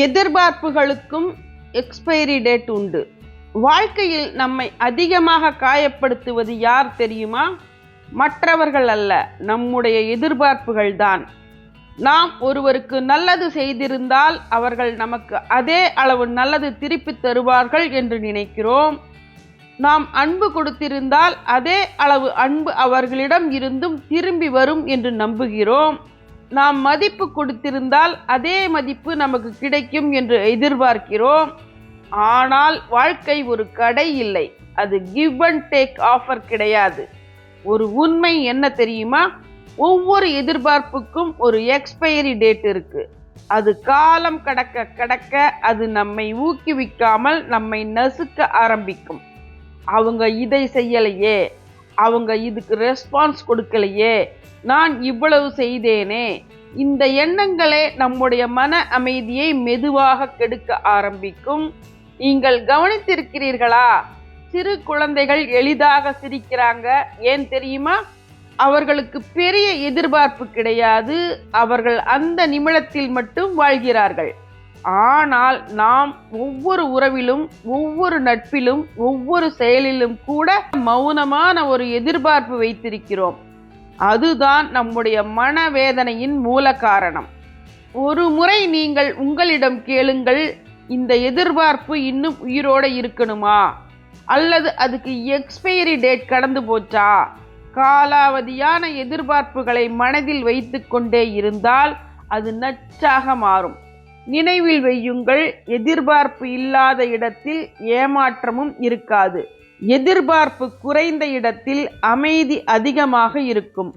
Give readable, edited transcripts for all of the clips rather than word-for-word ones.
எதிர்பார்ப்புகளுக்கும் expiry date உண்டு. வாழ்க்கையில் நம்மை அதிகமாக காயப்படுத்துவது யார் தெரியுமா? மற்றவர்கள் அல்ல, நம்முடைய எதிர்பார்ப்புகள் தான். நாம் ஒருவருக்கு நல்லது செய்திருந்தால் அவர்கள் நமக்கு அதே அளவு நல்லது திருப்பி தருவார்கள் என்று நினைக்கிறோம். நாம் அன்பு கொடுத்திருந்தால் அதே அளவு அன்பு அவர்களிடம் இருந்தும் திரும்பி வரும் என்று நம்புகிறோம். நாம் மதிப்பு கொடுத்திருந்தால் அதே மதிப்பு நமக்கு கிடைக்கும் என்று எதிர்பார்க்கிறோம். ஆனால் வாழ்க்கை ஒரு கடை இல்லை, அது கிவ் அண்ட் டேக் ஆஃபர் கிடையாது. ஒரு உண்மை என்ன தெரியுமா? ஒவ்வொரு எதிர்பார்ப்புக்கும் ஒரு எக்ஸ்பைரி டேட் இருக்கு. அது காலம் கடக்க கடக்க அது நம்மை ஊக்குவிக்காமல் நம்மை நசுக்க ஆரம்பிக்கும். அவங்க இதை செய்யலையே, அவங்க இதுக்கு ரெஸ்பான்ஸ் கொடுக்கலையே, நான் இவ்வளவு செய்தேனே, இந்த எண்ணங்களே நம்முடைய மன அமைதியை மெதுவாக கெடுக்க ஆரம்பிக்கும். நீங்கள் கவனித்திருக்கிறீர்களா? சிறு குழந்தைகள் எளிதாக சிரிக்கிறாங்க. ஏன் தெரியுமா? அவர்களுக்கு பெரிய எதிர்பார்ப்பு கிடையாது, அவர்கள் அந்த நிமிடத்தில் மட்டும் வாழ்கிறார்கள். ஆனால் நாம் ஒவ்வொரு உறவிலும், ஒவ்வொரு நட்பிலும், ஒவ்வொரு செயலிலும் கூட மௌனமான ஒரு எதிர்பார்ப்பு வைத்திருக்கிறோம். அதுதான் நம்முடைய மனவேதனையின் மூல காரணம். ஒரு முறை நீங்கள் உங்களிடம் கேளுங்கள், இந்த எதிர்பார்ப்பு இன்னும் உயிரோடு இருக்கணுமா, அல்லது அதுக்கு எக்ஸ்பைரி டேட் கடந்து போச்சா? காலாவதியான எதிர்பார்ப்புகளை மனதில் வைத்து கொண்டே இருந்தால் அது நச்சாக மாறும். நினைவில் வையுங்கள், எதிர்பார்ப்பு இல்லாத இடத்தில் ஏமாற்றமும் இருக்காது. எதிர்பார்ப்பு குறைந்த இடத்தில் அமைதி அதிகமாக இருக்கும்.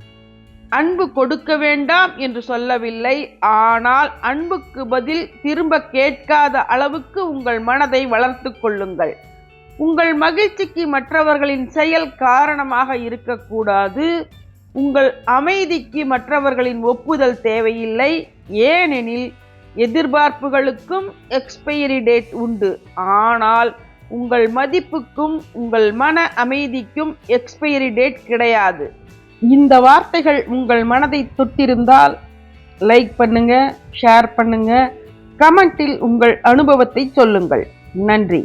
அன்பு கொடுக்க வேண்டாம் என்று சொல்லவில்லை, ஆனால் அன்புக்கு பதில் திரும்ப கேட்காத அளவுக்கு உங்கள் மனதை வளர்த்து கொள்ளுங்கள். உங்கள் மகிழ்ச்சிக்கு மற்றவர்களின் செயல் காரணமாக இருக்கக்கூடாது. உங்கள் அமைதிக்கு மற்றவர்களின் ஒப்புதல் தேவையில்லை. ஏனெனில் எதிர்பார்ப்புகளுக்கும் எக்ஸ்பைரி டேட் உண்டு. ஆனால் உங்கள் மதிப்புக்கும் உங்கள் மன அமைதிக்கும் எக்ஸ்பைரி டேட் கிடையாது. இந்த வார்த்தைகள் உங்கள் மனதை தொட்டிருந்தால் லைக் பண்ணுங்க, ஷேர் பண்ணுங்க, கமெண்டில் உங்கள் அனுபவத்தை சொல்லுங்கள். நன்றி.